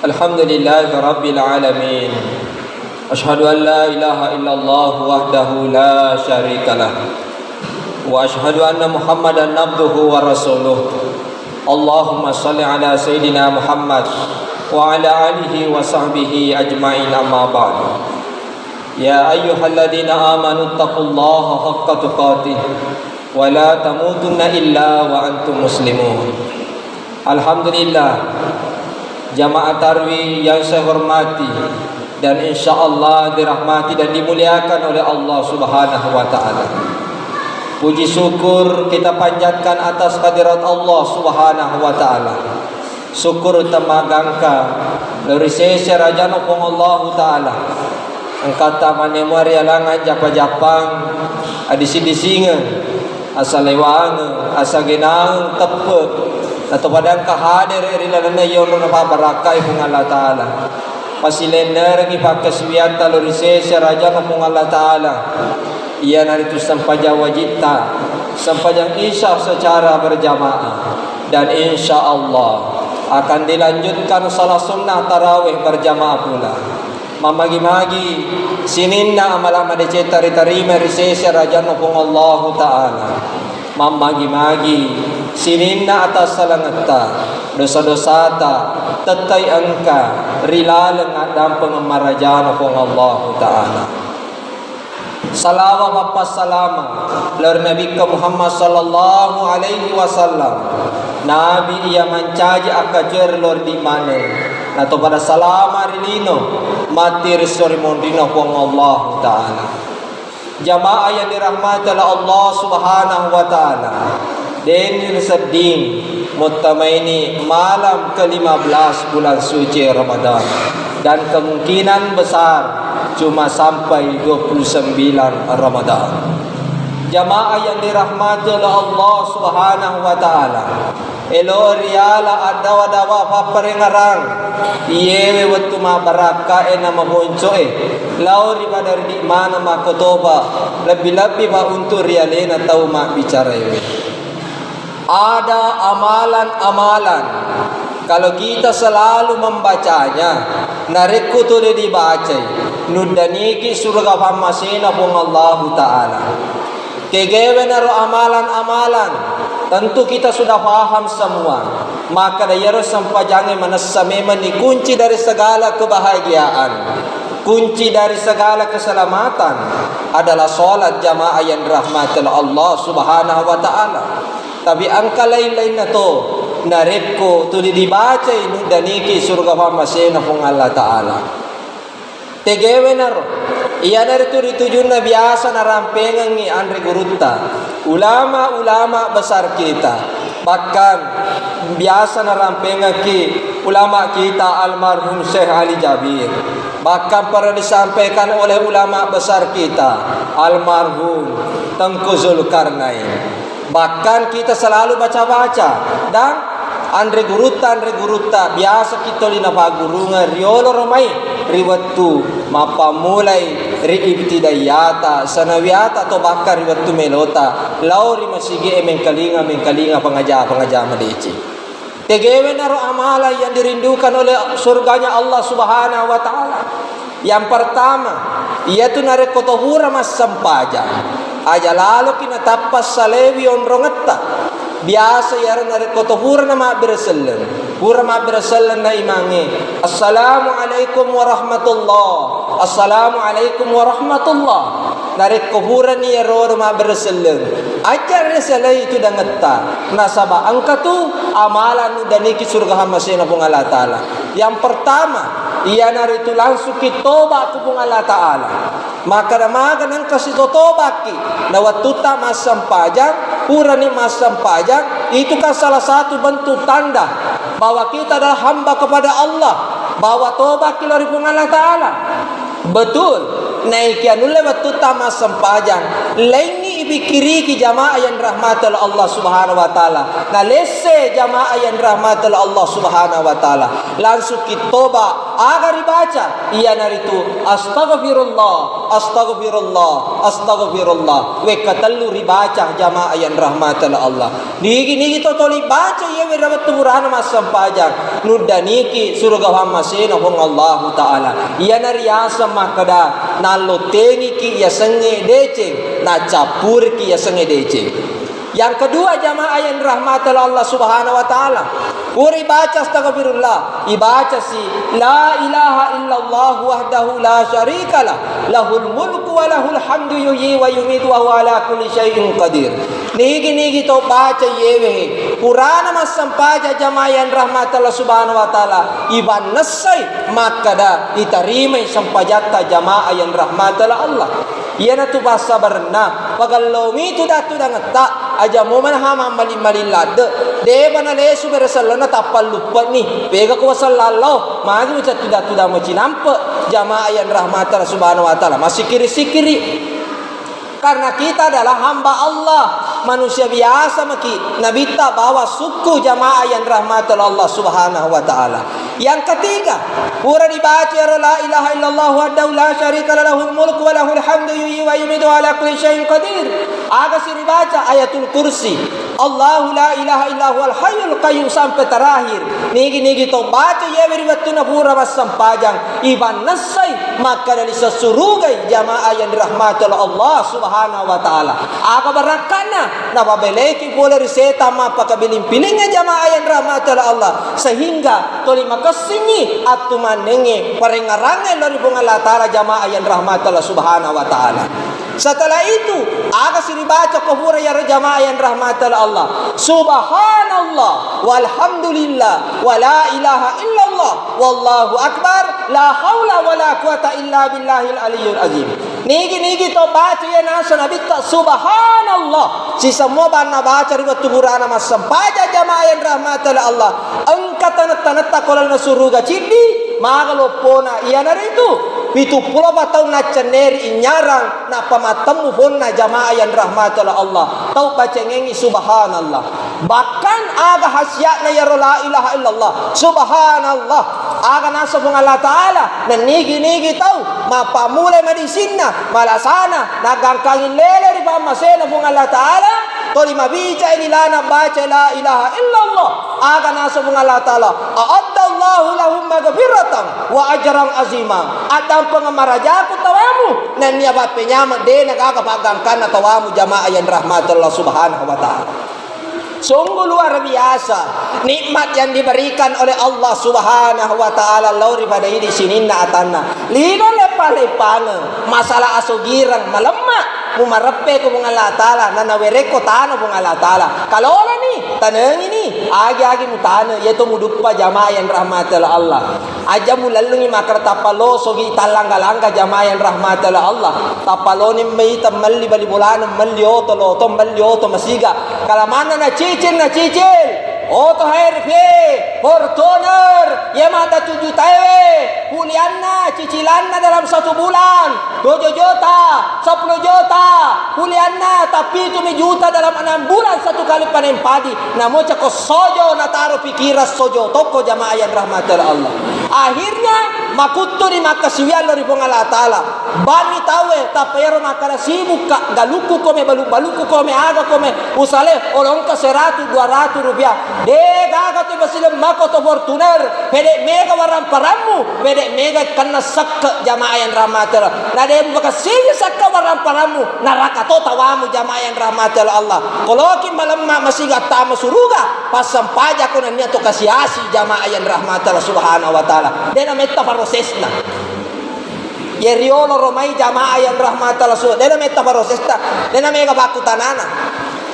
Alhamdulillah Rabbil Alamin. Ashhadu an la ilaha illallah wahdahu la syarikalah. Wa ashhadu anna Muhammadan abduhu wa rasuluh. Allahumma salli ala Sayyidina Muhammad wa ala alihi wa sahbihi ajma'in, amma ba'd. Ya ayyuhalladzina amanu taqullaha haqqa tuqatih wa la tamutunna illa wa antum muslimun. Alhamdulillah, jamaah tarwih yang saya hormati dan insyaallah dirahmati dan dimuliakan oleh Allah Subhanahu wa taala. Puji syukur kita panjatkan atas hadirat Allah Subhanahu wa taala. Syukur temagangka dari sisi raja nopong Allah taala. Angkata mane muaria langan japa-japang adisi-disinga asa lewang asa genang tepet atau padang kahadir rilana yon na barakai pung Allah taala. Pasilener gi pakaswiata lorise raja pung Allah taala. Ia naritu sampajang wajibta sampajang isya secara berjamaah dan insyaallah akan dilanjutkan salat sunnah tarawih berjamaah pula. Mamagi-magi sininna amal-amal dicetari-tarima risese raja pung Allah taala. Mamagi-magi sininna atas salangata dosa-dosa ta tetai angka rilaleng adam pengemarajana pung Allah taala. Salawat wa salama lar Nabi Muhammad sallallahu alaihi wasallam. Nabi ia mencaji akajer lor di mana atau pada salama rilino mati risori mondino pung Allah taala. Jamaah yang dirahmati oleh Allah Subhanahu wa taala. Denir seding mutamaini malam ke-15 bulan suci Ramadan dan kemungkinan besar cuma sampai 29 Ramadan. Jamaah yang dirahmati oleh Allah Subhanahu wa taala. Elo riala adawa-dawa paparengarang iyewe waktu ma baraka ena maboncoe lauri badar di mana makotoba lebih-lebih ba untuk rialena tahu mak bicara yewe. Ada amalan-amalan kalau kita selalu membacanya nareku tu dibaca nudaniki surga pamasena pun Allah taala. Kegewe naro amalan-amalan tentu kita sudah paham semua. Maka dayaro sampajange manassa memang ni kunci dari segala kebahagiaan, kunci dari segala keselamatan adalah salat jamaah yang dirahmati Allah Subhanahu wa taala. Tapi angka lain-lain na to nareko tu dibaca ini daniki surga pamasena pun Allah taala. Tegewe naro iya dari tujuan biasa narampengan ni Andre Gurutta ulama-ulama besar kita, bahkan biasa narampengan ki ulama kita almarhum Syekh Ali Jabir, bahkan pernah disampaikan oleh ulama besar kita almarhum Tengku Zulkarnain. Bahkan kita selalu baca-baca dan Andre Gurutta biasa kita lina pagurungan riolo romai riwatu mapa mulai ri ibtidayata sanawiyata atau bakar riwatu melota lauri masigi mengkalinga pengajar madici. Tegewe naro amala yang dirindukan oleh surganya Allah Subhanahu wa taala. Yang pertama yaitu nare kotohura mas sampaja aja lalu kina tapas salewi onrongetta. Biasa ya nare kotohura nama berselem pura ma berselem na imange assalamualaikum warahmatullah assalamualaikum warahmatullah nare kohura ni ero ma berselem ajar reselai itu dangetta nasaba angka tu amalan daniki surga hamasena pung Allah taala. Yang pertama ia nari tu langsung kitoba pung Allah taala. Maka namaga nang kasih totobaki na watuta masam pajak pura ni masam pajak itu kan salah satu bentuk tanda bahwa kita adalah hamba kepada Allah, bahwa tobat kilari pung Allah taala. Betul naikian ulle watuta masam pajak laini ibikiri ki jamaah yang rahmat oleh Allah Subhanahu wa taala na lesse jamaah yang rahmat oleh Allah Subhanahu wa taala langsung kitoba agar dibaca ia naritu astaghfirullah astaghfirullah astaghfirullah we katallu ribaca jamaah yang rahmatal Allah nigi to toli baca ye we rabat Qur'an mas sampajak nuddaniki surga hammasena hong Allah taala ia nariasa makada nallo tengi ki ya senge deceng na capur ki ya senge deceng. Yang kedua jamaah yang rahmatal Allah subhanahu wa ta'ala, uri baca astaghfirullah, ibaca si la ilaha illallah wahdahu la syarikalah lahul mulku wa lahul hamdu yuhyi wa yumiitu wa huwa ala kulli syai'in qadir. Nigi to baca yewe Qur'an mas sampaja jamaah yang rahmatal Allah subhanahu wa ta'ala iban nasai makada diterima sampajatta jamaah yang rahmatal Allah. Yana tu bahasa berna pagallo mi tu datu dangata aja momen hama mali lad de bana le su beresallana tapal lupa ni pega ko sallallahu magi ucat tu datu damo cinampe jamaah yang rahmatal subhanahu wa taala masih sikiri karena kita adalah hamba Allah manusia biasa maki nabi ta bawa suku jamaah yang rahmatal Allah subhanahu wa taala. Yang ketiga, pura dibaca la ilaha illallah wahdahu la syarikalah lahul mulku wa lahul hamdu yuhyi wa yumiitu ala kulli syai'in qadir. Aga si dibaca ayatul kursi. Allahu la ilaha illa huwal hayyul qayyum sampai terakhir. Nigi to baca ye beribatuna pura mas sampajang iban nasai maka dari sesurugai jamaah yang dirahmati oleh Allah subhanahu wa taala. Aga barakana na babeleki boleh riseta ma pakabiling pilingnya jamaah yang dirahmati oleh Allah sehingga tolima kesini atu manenge parengarangan dari Allah taala jamaah yang dirahmati Allah subhanahu wa taala. Setelah itu aga si dibaca kuhura ya jamaah yang rahmat Allah subhanallah walhamdulillah wa la ilaha illallah wallahu akbar la haula wa la quwata illa billahil aliyyil azim. Nigi to baca ya nasa nabi ta subhanallah si semua bana baca riwayat Qur'an mas sampaja jamaah yang rahmat Allah angkatan tanata kolal nasuruga cindi magalo pona iya naritu Pitu pulau batau na ceneri inyarang na pamatemu pun na jamaah yang rahmat Allah. Tau baca ngengi subhanallah. Bahkan aga hasiat na ya la ilaha illallah. Subhanallah. Aga nasa pung Allah Ta'ala. Na nigi tau. Mapamulai medisinna. Malasana. Nagangkangin lele di pamasena pung Allah Ta'ala. Toli mabica ini lana baca la ilaha illallah. Aga nasa pung Allah Ta'ala. A'addallahu lahum magfiratan wa ajran azima. Adam pengamarajaku tawamu nan niya ba penyama de nagkakapagangkan na tawamu jamaah yang rahmat Allah subhanahu wa ta'ala. Sungguh luar biasa nikmat yang diberikan oleh Allah subhanahu wa ta'ala lauri pada ini sininna atanna lino lepa-lepana masalah asogirang malemak mumarepe ko mong Allah ta'ala nanawereko tano mong Allah ta'ala kalola ni tanang ini agi-agi mu tano yeto mudukpa jamaah yang rahmat Allah aja mu lalungi makar tapalo sogi talangga-langga jamaah yang rahmat Allah tapalo ni may tamalli bali bulan malli oto masiga kalamana na cicil Oto HRV Fortuner Yamada 7 tawe Hulianna cicilanna dalam 1 bulan 7 juta 10 juta Hulianna tapi 7 juta dalam 6 bulan 1 kali panen padi namo cako sojo nataro pikiras sojo toko jamaah yang rahmat Allah akhirnya makuto ni makasiwian lori pong Allah Ta'ala bani tawe tapero makara sibuk ka galuku kome baluku kome aga kome usale olongka 100 200 rupiah de gaga tu basilam makoto Fortuner pede mega waram paramu pede mega kanna sakka jamaah yang rahmat Allah na de bakasili sakka waram paramu naraka to tawamu jamaah yang rahmat Allah koloki malamma masiga tama suruga pasam paja ko nanya to kasiasi jamaah yang rahmat Allah subhanahu wa ta'ala de na metta prosesna yeriolo romai jamaah yang rahmat Allah subhanahu de na metta prosesna de na mega bakutanana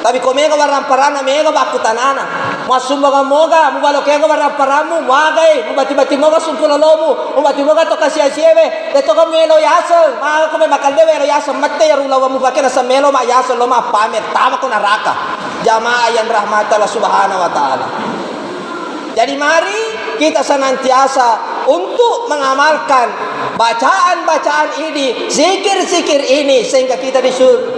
tapi ko mega waram parana mega bakutanana masumbaga moga mubalo kega waram paramu wagai mubati moga sumpuna lomu mubati moga to kasiasieve de to melo yasa ma ko me makalde melo yasa matte yarula wa mubakena sa melo ma yasa lo ma pamer tama ko naraka jamaah yang rahmat Allah subhanahu wa ta'ala. Jadi mari kita senantiasa untuk mengamalkan bacaan-bacaan ini, zikir-zikir ini, sehingga kita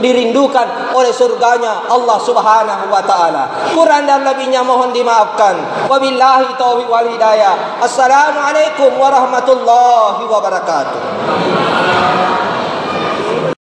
dirindukan oleh surganya Allah Subhanahu wa ta'ala. Kurang dan lebihnya mohon dimaafkan. Wabillahi taufiq wal hidayah. Assalamualaikum warahmatullahi wabarakatuh.